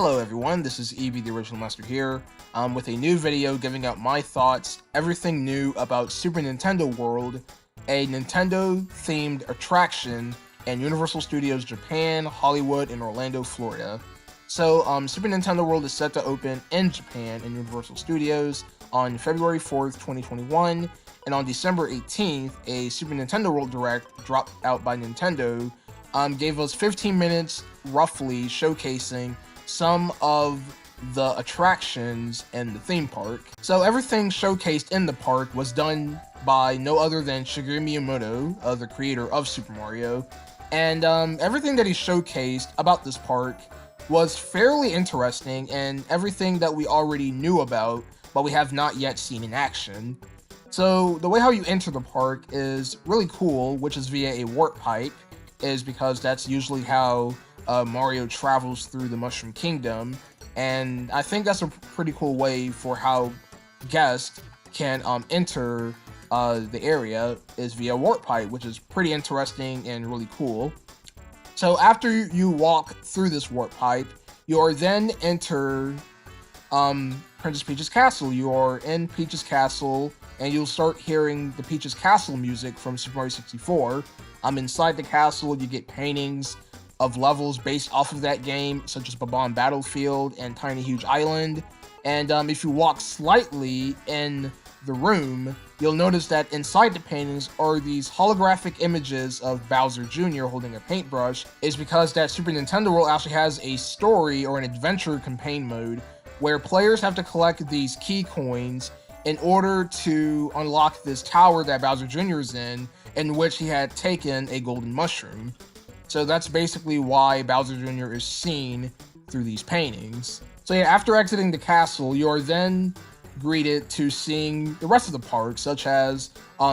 Hello everyone, this is Evie the Original Master here, with a new video giving out my thoughts, everything new about Super Nintendo World, a Nintendo-themed attraction in Universal Studios Japan, Hollywood, and Orlando, Florida. So, Super Nintendo World is set to open in Japan in Universal Studios on February 4th, 2021, and on December 18th, a Super Nintendo World Direct dropped out by Nintendo gave us 15 minutes, roughly, showcasing some of the attractions in the theme park. So everything showcased in the park was done by no other than Shigeru Miyamoto, the creator of Super Mario, and everything that he showcased about this park was fairly interesting and everything that we already knew about, but we have not yet seen in action. So the way how you enter the park is really cool, which is via a warp pipe, is because that's usually how Mario travels through the Mushroom Kingdom, and I think that's a pretty cool way for how guests can enter the area is via warp pipe, which is pretty interesting and really cool. So after you walk through this warp pipe, you are then enter Princess Peach's castle. You are in Peach's castle, and you'll start hearing the Peach's castle music from Super Mario 64. Inside the castle, you get paintings of levels based off of that game, such as Bob-omb Battlefield and Tiny Huge Island. And if you walk slightly in the room, you'll notice that inside the paintings are these holographic images of Bowser Jr. holding a paintbrush. Is because that Super Nintendo World actually has a story or an adventure campaign mode where players have to collect these key coins in order to unlock this tower that Bowser Jr. is in which he had taken a golden mushroom. So that's basically why Bowser Jr. is seen through these paintings. So yeah, after exiting the castle, you are then greeted to seeing the rest of the park, such as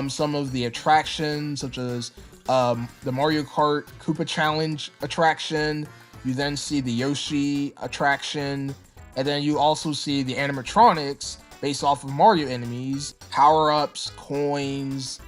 some of the attractions, such as the Mario Kart Koopa Challenge attraction. You then see the Yoshi attraction, and then you also see the animatronics based off of Mario enemies, power-ups, coins,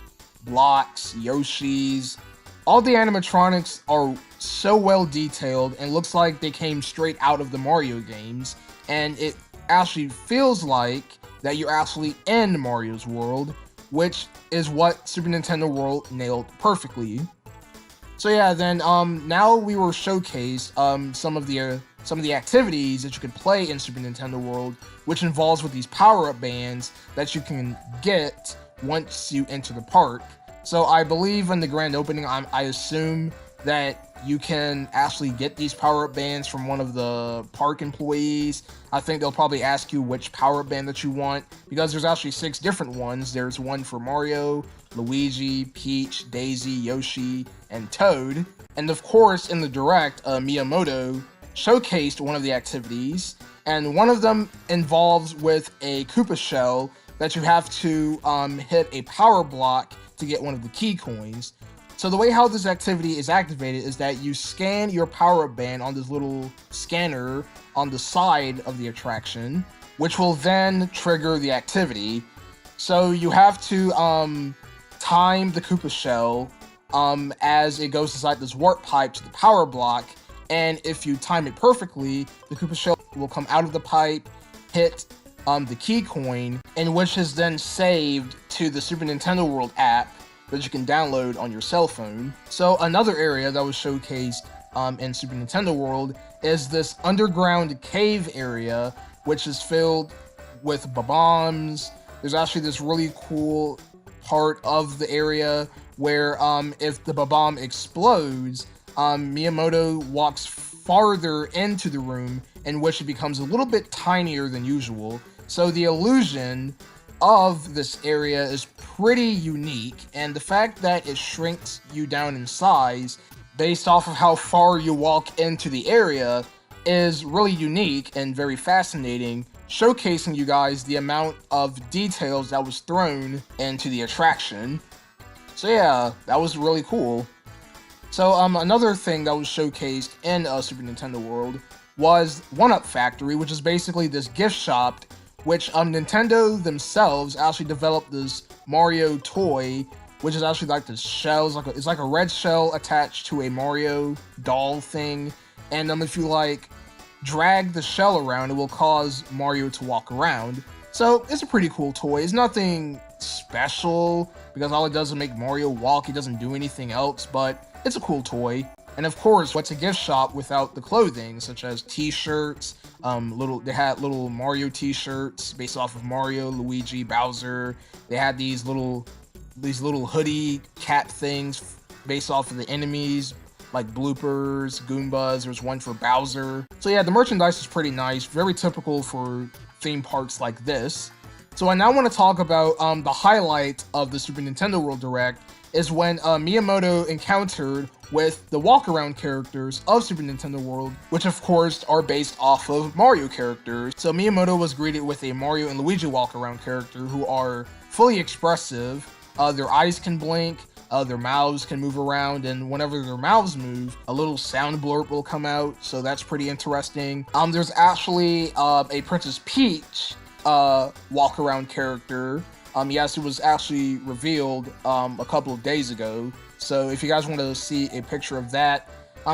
blocks, Yoshis. All the animatronics are so well detailed and looks like they came straight out of the Mario games, and it actually feels like that you're actually in Mario's world, which is what Super Nintendo World nailed perfectly. So yeah, then now we were showcased some of the activities that you could play in Super Nintendo World, which involves with these power-up bands that you can get once you enter the park. So I believe in the grand opening, I assume that you can actually get these power-up bands from one of the park employees. I think they'll probably ask you which power-up band that you want, because there's actually 6 different ones. There's one for Mario, Luigi, Peach, Daisy, Yoshi, and Toad. And of course, in the Direct, Miyamoto showcased one of the activities, and one of them involves with a Koopa shell that you have to hit a power block to get one of the key coins. So the way how this activity is activated is that you scan your power-up band on this little scanner on the side of the attraction, which will then trigger the activity. So you have to time the Koopa shell as it goes inside this warp pipe to the power block, and if you time it perfectly, the Koopa shell will come out of the pipe, hit the key coin, and which is then saved to the Super Nintendo World app that you can download on your cell phone. So another area that was showcased in Super Nintendo World is this underground cave area, which is filled with bob-ombs. There's actually this really cool part of the area where if the bob-omb explodes, Miyamoto walks farther into the room, in which it becomes a little bit tinier than usual. So the illusion of this area is pretty unique, and the fact that it shrinks you down in size based off of how far you walk into the area is really unique and very fascinating, showcasing you guys the amount of details that was thrown into the attraction. So yeah, that was really cool. So another thing that was showcased in Super Nintendo World was 1-Up Factory, which is basically this gift shop which Nintendo themselves actually developed this Mario toy, which is actually like this shell. It's like a red shell attached to a Mario doll thing. And if you like drag the shell around, it will cause Mario to walk around. So it's a pretty cool toy. It's nothing special because all it does is make Mario walk. It doesn't do anything else, but it's a cool toy. And of course, what's a gift shop without the clothing, such as t-shirts, they had little Mario t-shirts based off of Mario, Luigi, Bowser. They had these little hoodie cap things based off of the enemies, like bloopers, Goombas. There's one for Bowser. So yeah, the merchandise is pretty nice, very typical for theme parks like this. So I now want to talk about the highlight of the Super Nintendo World Direct is when Miyamoto encountered with the Walkaround characters of Super Nintendo World, which of course are based off of Mario characters. So Miyamoto was greeted with a Mario and Luigi Walkaround character who are fully expressive. Their eyes can blink, their mouths can move around, and whenever their mouths move, a little sound blurb will come out, so that's pretty interesting. There's actually a Princess Peach Walkaround character. Yes, it was actually revealed a couple of days ago, so if you guys want to see a picture of that,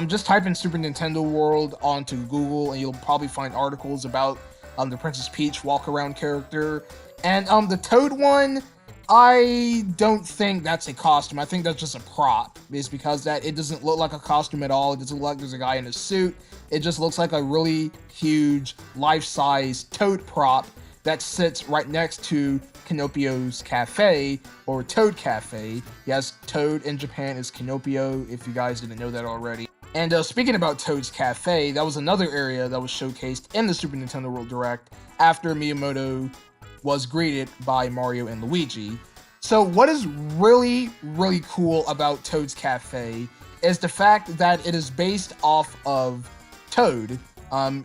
just type in Super Nintendo World onto Google and you'll probably find articles about the Princess Peach Walkaround character. And the Toad one, I don't think that's a costume. I think that's just a prop. It's because that it doesn't look like a costume at all. It doesn't look like there's a guy in a suit. It just looks like a really huge life-size Toad prop that sits right next to Kinopio's Cafe, or Toad Cafe. Yes, Toad in Japan is Kinopio, if you guys didn't know that already. And speaking about Toad's Cafe, that was another area that was showcased in the Super Nintendo World Direct after Miyamoto was greeted by Mario and Luigi. So what is really, really cool about Toad's Cafe is the fact that it is based off of Toad.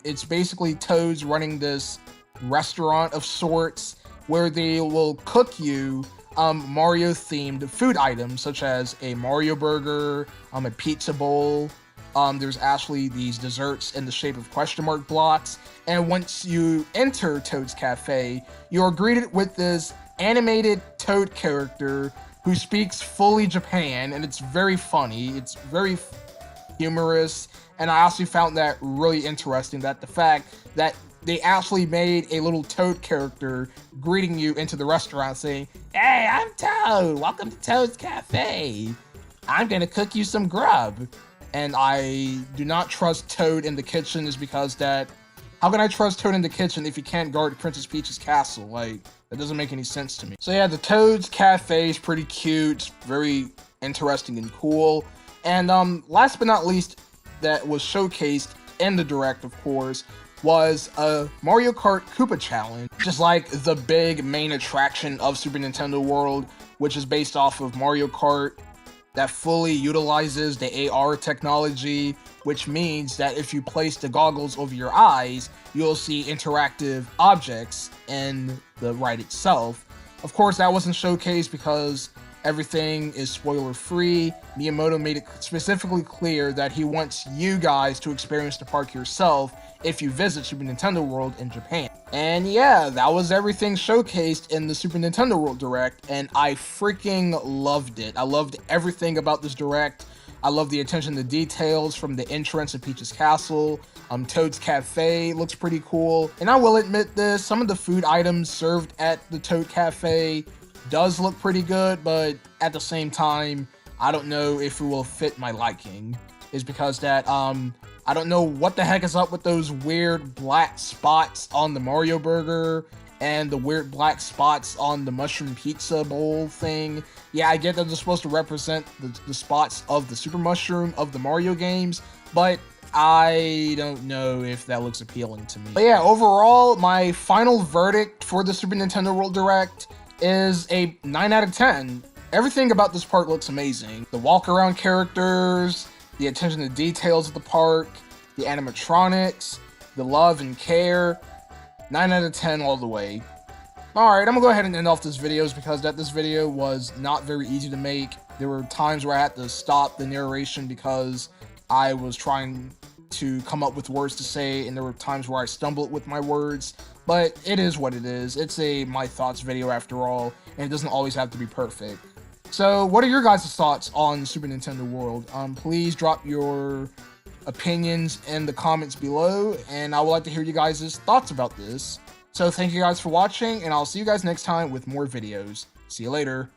It's basically Toads running this restaurant of sorts where they will cook you Mario-themed food items, such as a Mario burger, a pizza bowl. There's actually these desserts in the shape of question mark blocks. And once you enter Toad's Cafe, you're greeted with this animated Toad character who speaks fully Japan, and it's very funny. It's very humorous, and I actually found that really interesting, that the fact that they actually made a little Toad character greeting you into the restaurant saying, "Hey, I'm Toad, welcome to Toad's Cafe. I'm gonna cook you some grub." And I do not trust Toad in the kitchen is because that, how can I trust Toad in the kitchen if you can't guard Princess Peach's castle? Like, that doesn't make any sense to me. So yeah, the Toad's Cafe is pretty cute, very interesting and cool. And last but not least, that was showcased in the Direct, of course, was a Mario Kart Koopa challenge, just like the big main attraction of Super Nintendo World, which is based off of Mario Kart, that fully utilizes the AR technology, which means that if you place the goggles over your eyes, you'll see interactive objects in the ride itself. Of course, that wasn't showcased because everything is spoiler-free. Miyamoto made it specifically clear that he wants you guys to experience the park yourself if you visit Super Nintendo World in Japan. And yeah, that was everything showcased in the Super Nintendo World Direct, and I freaking loved it. I loved everything about this Direct. I love the attention to details from the entrance of Peach's Castle. Toad's Cafe looks pretty cool. And I will admit this, some of the food items served at the Toad Cafe does look pretty good, but at the same time, I don't know if it will fit my liking. Is because that, I don't know what the heck is up with those weird black spots on the Mario burger and the weird black spots on the mushroom pizza bowl thing. Yeah, I get that they're supposed to represent the spots of the Super Mushroom of the Mario games, but I don't know if that looks appealing to me. But yeah, overall, my final verdict for the Super Nintendo World Direct is a 9 out of 10. Everything about this park looks amazing. The walk-around characters, the attention to details of the park, the animatronics, the love and care. 9 out of 10 all the way. Alright, I'm gonna go ahead and end off this video because this video was not very easy to make. There were times where I had to stop the narration because I was trying to come up with words to say, and there were times where I stumbled with my words, but it is what it is. It's a my thoughts video after all, and it doesn't always have to be perfect. So what are your guys' thoughts on Super Nintendo World? Please drop your opinions in the comments below, and I would like to hear you guys' thoughts about this. So thank you guys for watching, and I'll see you guys next time with more videos. See you later.